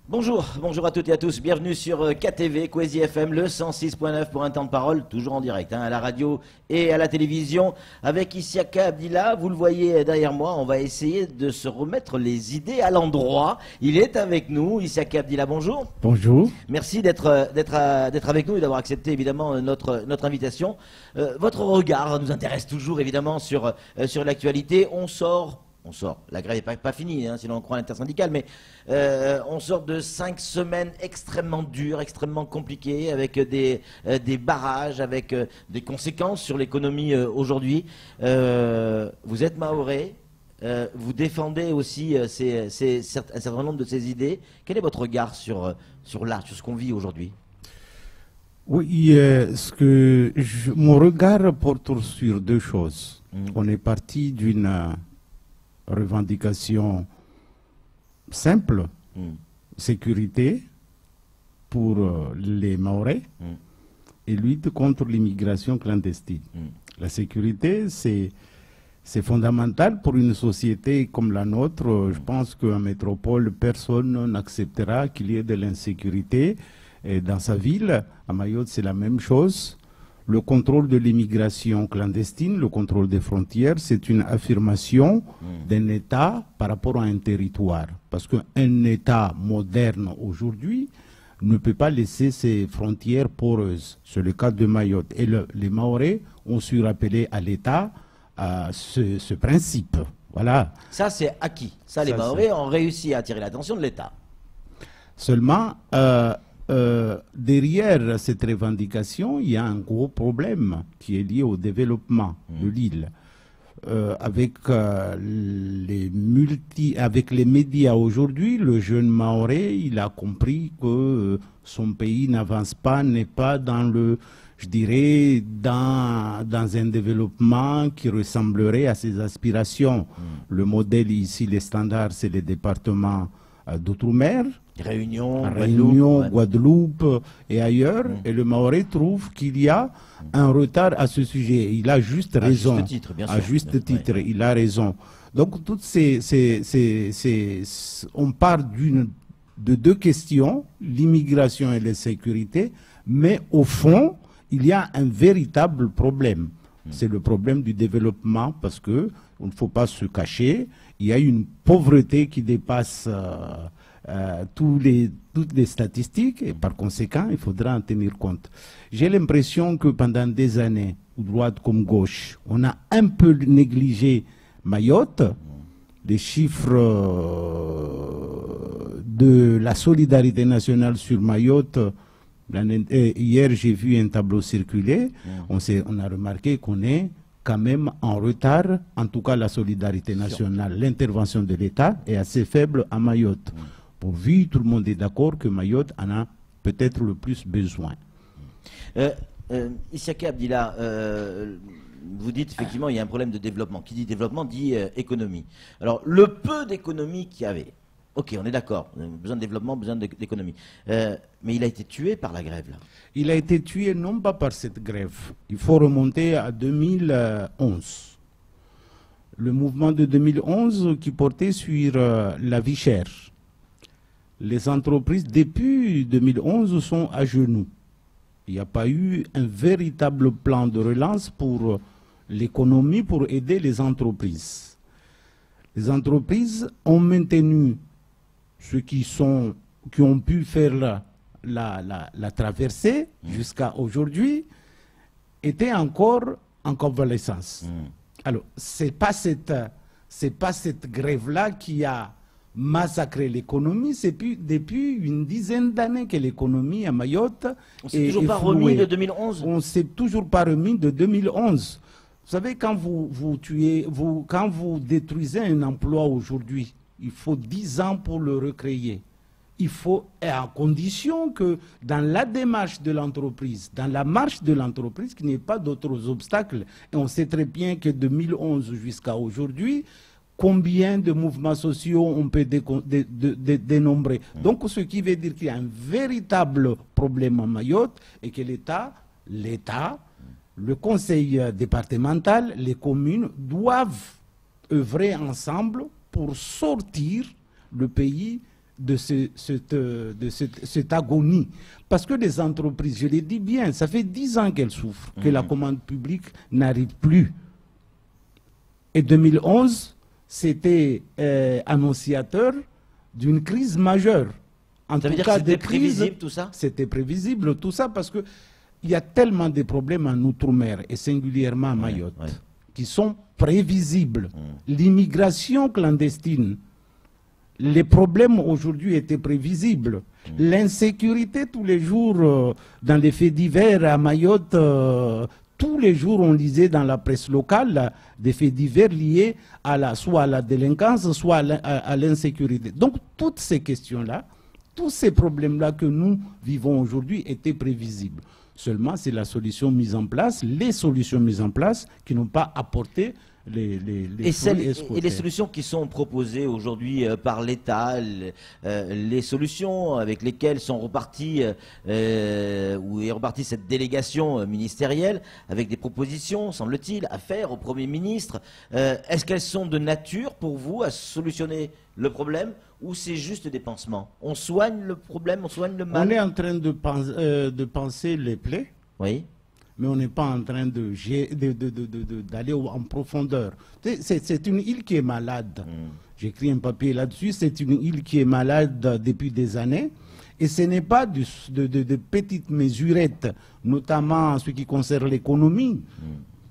Bonjour, bonjour à toutes et à tous, bienvenue sur KTV, Kwezi FM, le 106.9 pour un temps de parole, toujours en direct, à la radio et à la télévision, avec Isiaka Abdillah, vous le voyez derrière moi, on va essayer de se remettre les idées à l'endroit. Il est avec nous, Isiaka Abdillah, bonjour. Bonjour. Merci d'être avec nous et d'avoir accepté évidemment notre invitation. Votre regard nous intéresse toujours évidemment sur l'actualité, on sort, la grève n'est pas finie, hein, sinon on croit à l'intersyndicale, mais on sort de 5 semaines extrêmement dures, extrêmement compliquées, avec des barrages, avec des conséquences sur l'économie aujourd'hui. Vous êtes mahorais, vous défendez aussi un certain nombre de ces idées. Quel est votre regard sur ce qu'on vit aujourd'hui? Oui, mon regard porte sur deux choses. On est parti d'une revendication simple, sécurité pour les Mahorais et lutte contre l'immigration clandestine. La sécurité, c'est fondamental pour une société comme la nôtre. Je pense qu'en métropole, personne n'acceptera qu'il y ait de l'insécurité dans sa ville. À Mayotte, c'est la même chose. Le contrôle de l'immigration clandestine, le contrôle des frontières, c'est une affirmation d'un État par rapport à un territoire. Parce qu'un État moderne aujourd'hui ne peut pas laisser ses frontières poreuses. C'est le cas de Mayotte. Et les Mahorais ont su rappeler à l'État ce principe. Voilà. Ça, c'est acquis. Ça, les Mahorais ont réussi à attirer l'attention de l'État. Seulement, derrière cette revendication, il y a un gros problème qui est lié au développement de l'île. Avec les médias aujourd'hui, le jeune Mahorais, il a compris que son pays n'avance pas, n'est pas dans je dirais, dans un développement qui ressemblerait à ses aspirations. Le modèle ici, les standards, c'est les départements d'outre-mer, Réunion, Guadeloupe et ailleurs. Et le Mahorais trouve qu'il y a un retard à ce sujet. Il a juste raison. À juste titre, bien sûr. À juste titre, il a raison. Donc, toutes on part de deux questions, l'immigration et la sécurité, mais au fond, il y a un véritable problème. C'est le problème du développement, parce que il ne faut pas se cacher, il y a une pauvreté qui dépasse toutes les statistiques, et par conséquent, il faudra en tenir compte. J'ai l'impression que pendant des années, droite comme gauche, on a un peu négligé Mayotte. Les chiffres de la solidarité nationale sur Mayotte, hier j'ai vu un tableau circuler, on a remarqué qu'on est quand même en retard, en tout cas la solidarité nationale, l'intervention de l'État est assez faible à Mayotte. Pourvu, tout le monde est d'accord que Mayotte en a peut-être le plus besoin. Isiaka Abdillah, vous dites effectivement il y a un problème de développement. Qui dit développement dit économie. Alors le peu d'économie qu'il y avait, ok, on est d'accord, besoin de développement, besoin d'économie. Mais il a été tué par la grève là. Il a été tué non pas par cette grève. Il faut remonter à 2011. Le mouvement de 2011 qui portait sur la vie chère. Les entreprises, depuis 2011, sont à genoux. Il n'y a pas eu un véritable plan de relance pour l'économie, pour aider les entreprises. Les entreprises ont maintenu ceux qui ont pu faire la traversée jusqu'à aujourd'hui, étaient encore en convalescence. Alors, c'est pas cette grève-là qui a massacrer l'économie, c'est depuis une dizaine d'années que l'économie à Mayotte est toujours pas remis de 2011. On s'est toujours pas remis de 2011. Vous savez, quand quand vous détruisez un emploi aujourd'hui, il faut 10 ans pour le recréer. Il faut, à condition que dans la démarche de l'entreprise, dans la marche de l'entreprise, qu'il n'y ait pas d'autres obstacles. Et on sait très bien que de 2011 jusqu'à aujourd'hui, combien de mouvements sociaux on peut dénombrer. Donc, ce qui veut dire qu'il y a un véritable problème à Mayotte et que l'État, le conseil départemental, les communes doivent œuvrer ensemble pour sortir le pays de cette agonie. Parce que les entreprises, je l'ai dit bien, ça fait 10 ans qu'elles souffrent, que la commande publique n'arrive plus. Et 2011, c'était annonciateur d'une crise majeure. En Ça veut tout dire cas, que c'était des crises, prévisible tout ça? c'était prévisible tout ça parce que il y a tellement de problèmes en Outre-mer et singulièrement à Mayotte qui sont prévisibles. L'immigration clandestine, les problèmes aujourd'hui étaient prévisibles. L'insécurité tous les jours dans les faits divers à Mayotte, tous les jours on lisait dans la presse locale des faits divers liés à soit à la délinquance, soit à l'insécurité. Donc toutes ces questions-là, tous ces problèmes-là que nous vivons aujourd'hui étaient prévisibles. Seulement, c'est la solution mise en place, les solutions mises en place qui n'ont pas apporté les solutions qui sont proposées aujourd'hui par l'État, les solutions avec lesquelles sont reparties où est repartie cette délégation ministérielle avec des propositions, semble-t-il, à faire au Premier ministre. Est-ce qu'elles sont de nature pour vous à solutionner le problème ou c'est juste des pansements? On soigne le problème, on soigne le mal? On est en train de penser les plaies. Oui. Mais on n'est pas en train d'aller en profondeur. C'est une île qui est malade. J'ai écrit un papier là-dessus. C'est une île qui est malade depuis des années. Et ce n'est pas de petites mesurettes, notamment en ce qui concerne l'économie.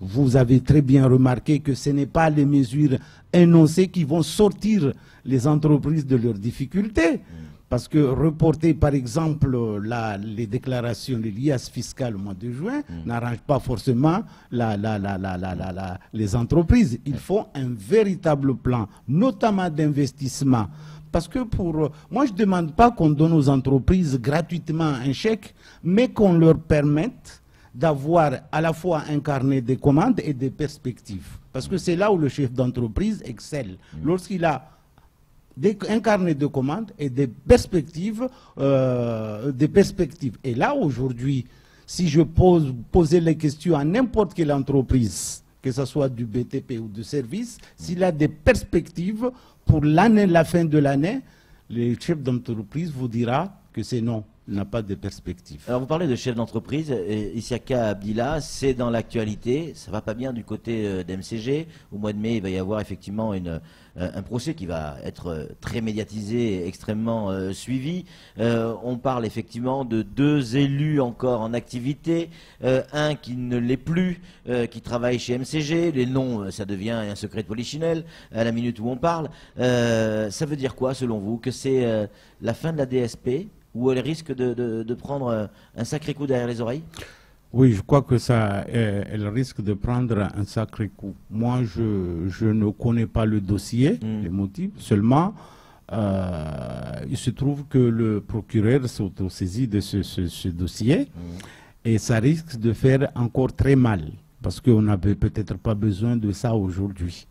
Vous avez très bien remarqué que ce n'est pas les mesures énoncées qui vont sortir les entreprises de leurs difficultés. Parce que reporter, par exemple, les déclarations, les liasses fiscales au mois de juin n'arrange pas forcément les entreprises. Il faut un véritable plan, notamment d'investissement. Parce que moi, je ne demande pas qu'on donne aux entreprises gratuitement un chèque, mais qu'on leur permette d'avoir à la fois un carnet de commandes et des perspectives. Parce que c'est là où le chef d'entreprise excelle. Lorsqu'il a un carnet de commandes et des perspectives. Et là, aujourd'hui, si je posais les questions à n'importe quelle entreprise, que ce soit du BTP ou du service, s'il a des perspectives pour la fin de l'année, le chef d'entreprise vous dira que c'est non. Il n'a pas de perspective. Alors vous parlez de chef d'entreprise, Isiaka Abdillah, c'est dans l'actualité, ça va pas bien du côté d'MCG. Au mois de mai, il va y avoir effectivement un procès qui va être très médiatisé et extrêmement suivi. On parle effectivement de 2 élus encore en activité, un qui ne l'est plus, qui travaille chez MCG. Les noms, ça devient un secret de polichinelle à la minute où on parle. Ça veut dire quoi selon vous? Que c'est la fin de la DSP? Ou elle risque de prendre un sacré coup derrière les oreilles? Oui, je crois que elle risque de prendre un sacré coup. Moi, je ne connais pas le dossier, les motifs. Seulement, il se trouve que le procureur s'est autosaisi de ce dossier et ça risque de faire encore très mal parce qu'on n'avait peut-être pas besoin de ça aujourd'hui.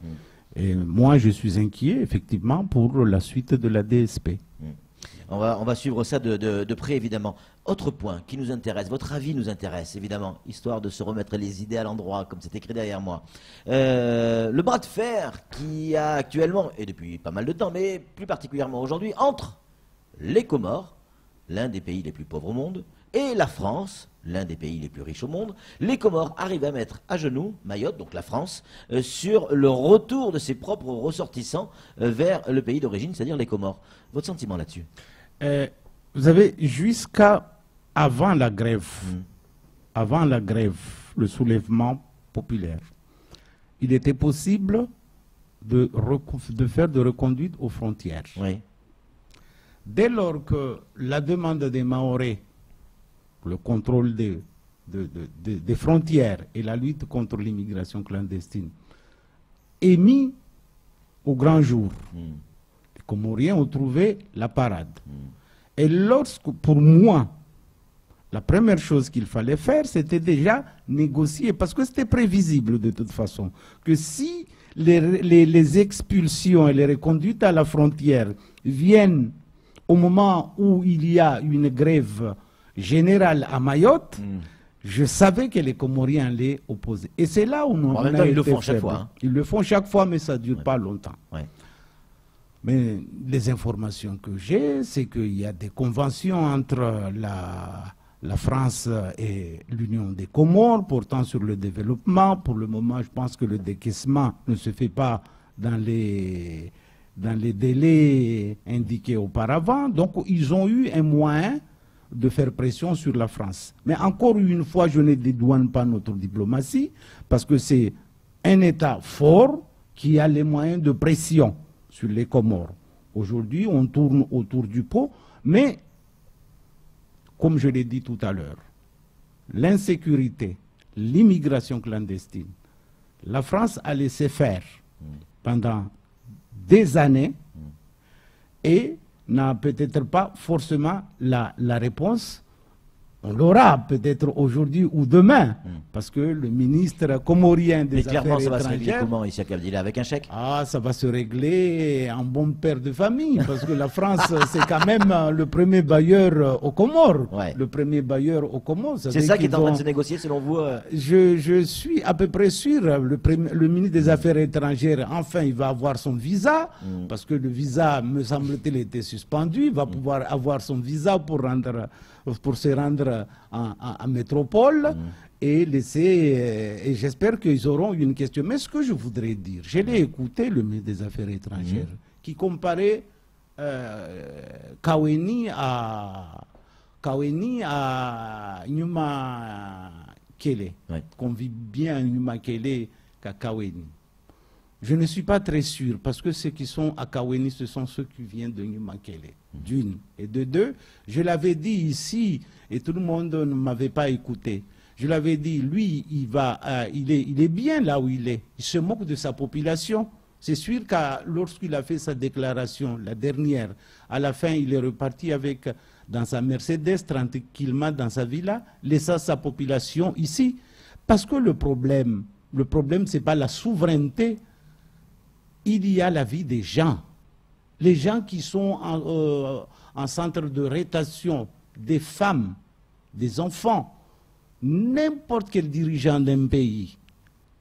Et moi, je suis inquiet, effectivement, pour la suite de la DSP. On va suivre ça de près, évidemment. Autre point qui nous intéresse, votre avis nous intéresse, évidemment, histoire de se remettre les idées à l'endroit, comme c'est écrit derrière moi. Le bras de fer qui a actuellement, et depuis pas mal de temps, mais plus particulièrement aujourd'hui, entre les Comores, l'un des pays les plus pauvres au monde, et la France, l'un des pays les plus riches au monde. Les Comores arrivent à mettre à genoux Mayotte, donc la France, sur le retour de ses propres ressortissants vers le pays d'origine, c'est-à-dire les Comores. Votre sentiment là-dessus? Vous avez jusqu'à avant la grève, le soulèvement populaire, il était possible de faire de reconduite aux frontières. Oui. Dès lors que la demande des Mahorais, le contrôle des frontières et la lutte contre l'immigration clandestine est mis au grand jour, les Comoriens ont trouvé la parade. Et pour moi, la première chose qu'il fallait faire, c'était déjà négocier, parce que c'était prévisible de toute façon, que si les expulsions et les reconduites à la frontière viennent au moment où il y a une grève générale à Mayotte, Je savais que les Comoriens allaient opposer. Et c'est là où on en même temps, ils le font chaque fois. Hein. Ils le font chaque fois, mais ça ne dure pas longtemps. Ouais. Mais les informations que j'ai, c'est qu'il y a des conventions entre la France et l'Union des Comores portant sur le développement. Pour le moment, je pense que le décaissement ne se fait pas dans les délais indiqués auparavant. Donc, ils ont eu un moyen de faire pression sur la France. Mais encore une fois, je ne dédouane pas notre diplomatie, parce que c'est un État fort qui a les moyens de pression sur les Comores. Aujourd'hui, on tourne autour du pot, mais, comme je l'ai dit tout à l'heure, l'insécurité, l'immigration clandestine, la France a laissé faire pendant des années et n'a peut-être pas forcément la réponse. On l'aura peut-être aujourd'hui ou demain, parce que le ministre comorien des Affaires étrangères... Mais clairement, ça va se régler comment, Issa Kabdila, avec un chèque? Ah, ça va se régler en bon père de famille, parce que la France, c'est quand même le premier bailleur aux Comores. Ouais. Le premier bailleur aux Comores. C'est ça qui est en train de se négocier, selon vous Je suis à peu près sûr, le ministre des Affaires étrangères, enfin, il va avoir son visa, parce que le visa, me semble-t-il, était suspendu. Il va pouvoir avoir son visa pour se rendre en métropole et laisser. Et j'espère qu'ils auront une question. Mais ce que je voudrais dire, je l'ai écouté, le ministre des Affaires étrangères, qui comparait Kaweni à Numa Kele, qu'on vit bien à Numa Kele qu'à Kaweni. Je ne suis pas très sûr, parce que ceux qui sont à Kaweni, ce sont ceux qui viennent de Numa-Kele, d'une. Et de deux, je l'avais dit ici, et tout le monde ne m'avait pas écouté. Je l'avais dit, lui, il est bien là où il est. Il se moque de sa population. C'est sûr que lorsqu'il a fait sa déclaration, la dernière, à la fin, il est reparti dans sa Mercedes, tranquillement dans sa villa, laissant sa population ici. Parce que le problème, ce n'est pas la souveraineté. Il y a la vie des gens. Les gens qui sont en centre de rétention, des femmes, des enfants, n'importe quel dirigeant d'un pays,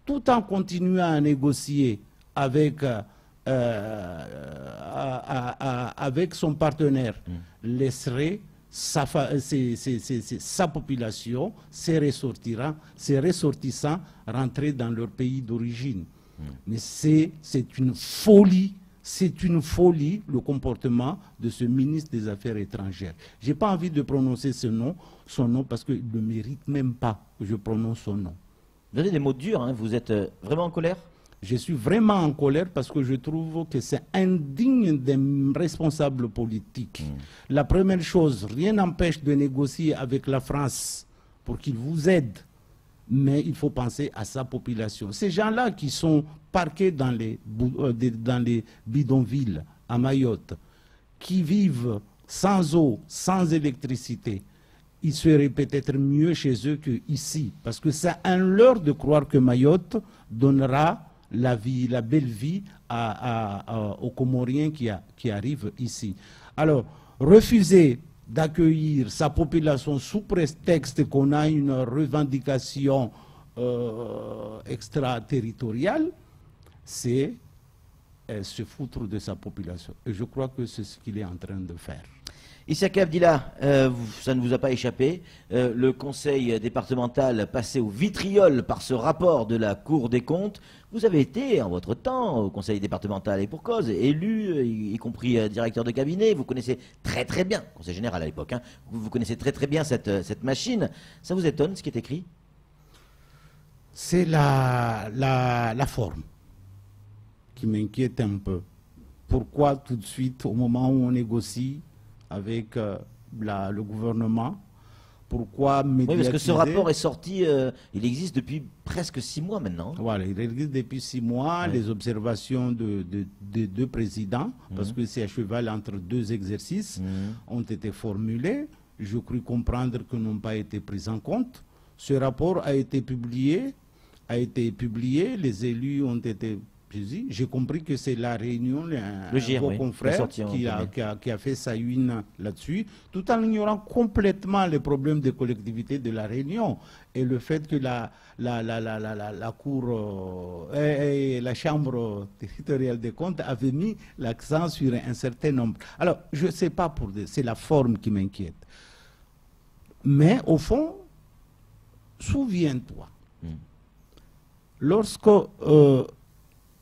tout en continuant à négocier avec son partenaire, laisserait sa population, ses ressortissants rentrer dans leur pays d'origine. Mais c'est une folie le comportement de ce ministre des Affaires étrangères. Je n'ai pas envie de prononcer son nom parce qu'il ne mérite même pas que je prononce son nom. Vous avez des mots durs, hein, vous êtes vraiment en colère? Je suis vraiment en colère parce que je trouve que c'est indigne d'un responsable politique. La première chose, rien n'empêche de négocier avec la France pour qu'il vous aide. Mais il faut penser à sa population. Ces gens-là qui sont parqués dans les bidonvilles à Mayotte, qui vivent sans eau, sans électricité, il serait peut-être mieux chez eux qu'ici. Parce que c'est un leurre de croire que Mayotte donnera la belle vie aux Comoriens qui arrivent ici. Alors, refuser d'accueillir sa population sous prétexte qu'on a une revendication extraterritoriale, c'est se foutre de sa population. Et je crois que c'est ce qu'il est en train de faire. Issa Kabdila, ça ne vous a pas échappé. Le conseil départemental passé au vitriol par ce rapport de la Cour des comptes. Vous avez été, en votre temps, au conseil départemental et pour cause, élu, y compris directeur de cabinet. Vous connaissez très très bien, conseil général à l'époque, hein, vous connaissez très très bien cette machine. Ça vous étonne ce qui est écrit? C'est la forme qui m'inquiète un peu. Pourquoi tout de suite, au moment où on négocie avec le gouvernement, pourquoi médiatiser? Oui, parce que ce rapport est sorti, il existe depuis presque 6 mois maintenant. Voilà, il existe depuis 6 mois, les observations de deux présidents, parce que c'est à cheval entre 2 exercices, ont été formulées. Je crus comprendre que n'ont pas été prises en compte. Ce rapport a été publié, les élus ont été J'ai compris que c'est La Réunion, Le GIR, vos oui, confrères, qui a fait sa une là-dessus, tout en ignorant complètement les problèmes des collectivités de La Réunion et le fait que la Cour et la Chambre territoriale des comptes avaient mis l'accent sur un certain nombre. Alors, je ne sais pas, c'est la forme qui m'inquiète. Mais au fond, souviens-toi, lorsque,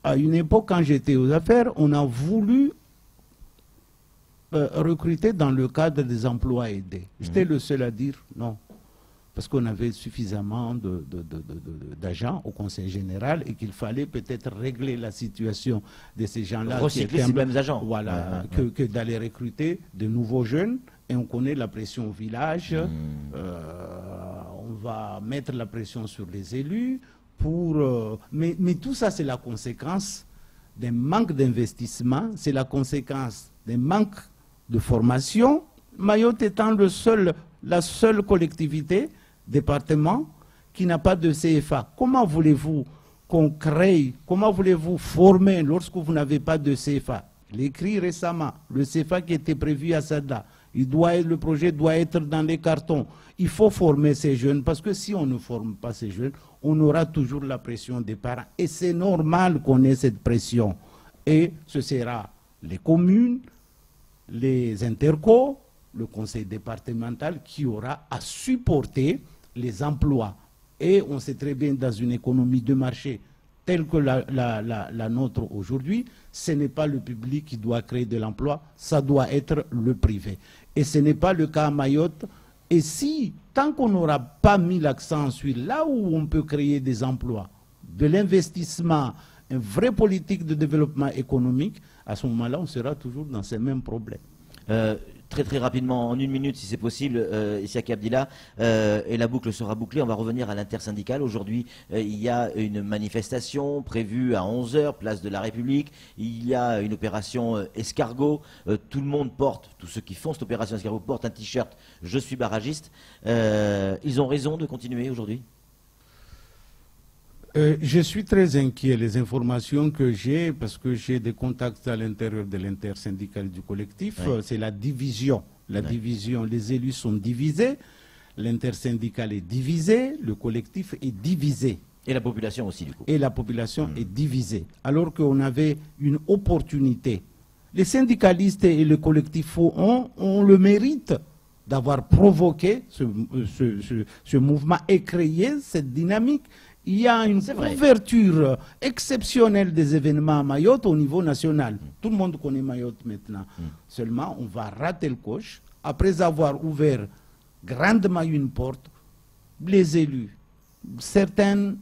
à une époque, quand j'étais aux affaires, on a voulu recruter dans le cadre des emplois aidés. J'étais le seul à dire non, parce qu'on avait suffisamment d'agents au Conseil général et qu'il fallait peut-être régler la situation de ces gens-là. Recycler ces mêmes agents. Voilà, que d'aller recruter de nouveaux jeunes. Et on connaît la pression au village, on va mettre la pression sur les élus. Mais tout ça, c'est la conséquence d'un manque d'investissement, c'est la conséquence d'un manque de formation. Mayotte étant la seule collectivité, département, qui n'a pas de CFA. Comment voulez-vous qu'on crée, comment voulez-vous former lorsque vous n'avez pas de CFA? L'écrit récemment, le CFA qui était prévu à Sada, le projet doit être dans les cartons. Il faut former ces jeunes, parce que si on ne forme pas ces jeunes, on aura toujours la pression des parents. Et c'est normal qu'on ait cette pression. Et ce sera les communes, les intercos, le conseil départemental qui aura à supporter les emplois. Et on sait très bien, dans une économie de marché telle que la nôtre aujourd'hui, ce n'est pas le public qui doit créer de l'emploi, ça doit être le privé. Et ce n'est pas le cas à Mayotte. Et si, tant qu'on n'aura pas mis l'accent sur là où on peut créer des emplois, de l'investissement, une vraie politique de développement économique, à ce moment-là, on sera toujours dans ces mêmes problèmes. Très rapidement, en une minute si c'est possible, Isiaki Abdillah, et la boucle sera bouclée. On va revenir à l'intersyndicale. Aujourd'hui, il y a une manifestation prévue à 11 h, place de la République. Il y a une opération escargot. Tout le monde porte, tous ceux qui font cette opération escargot portent un t-shirt « Je suis barragiste ». Ils ont raison de continuer aujourd'hui? Je suis très inquiet. Les informations que j'ai, parce que j'ai des contacts à l'intérieur de l'intersyndicale du collectif, c'est la division. Division, les élus sont divisés, l'intersyndicale est divisée, le collectif est divisé. Et la population aussi, du coup. Et la population est divisée. Alors qu'on avait une opportunité. Les syndicalistes et le collectif ont le mérite d'avoir provoqué ce mouvement et créé cette dynamique. Il y a une couverture exceptionnelle des événements à Mayotte au niveau national. Tout le monde connaît Mayotte maintenant. Seulement, on va rater le coche. Après avoir ouvert grandement une porte, les élus, certaines,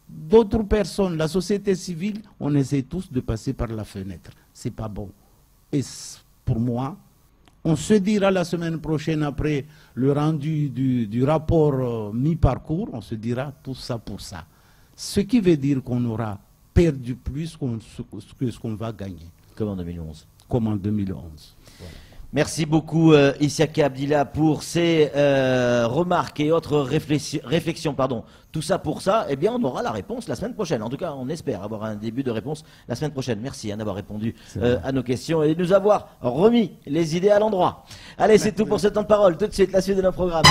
d'autres personnes, la société civile, on essaie tous de passer par la fenêtre. C'est pas bon. Et pour moi, on se dira la semaine prochaine, après le rendu du rapport mi-parcours, on se dira tout ça pour ça. Ce qui veut dire qu'on aura perdu plus que ce qu'on va gagner. Comme en 2011. Comme en 2011. Voilà. Merci beaucoup Isiaki Abdillah pour ces remarques et autres réflexions. Tout ça pour ça, eh bien on aura la réponse la semaine prochaine. En tout cas, on espère avoir un début de réponse la semaine prochaine. Merci d'avoir répondu à nos questions et de nous avoir remis les idées à l'endroit. Allez, c'est tout pour ce temps de parole. Tout de suite, la suite de nos programmes.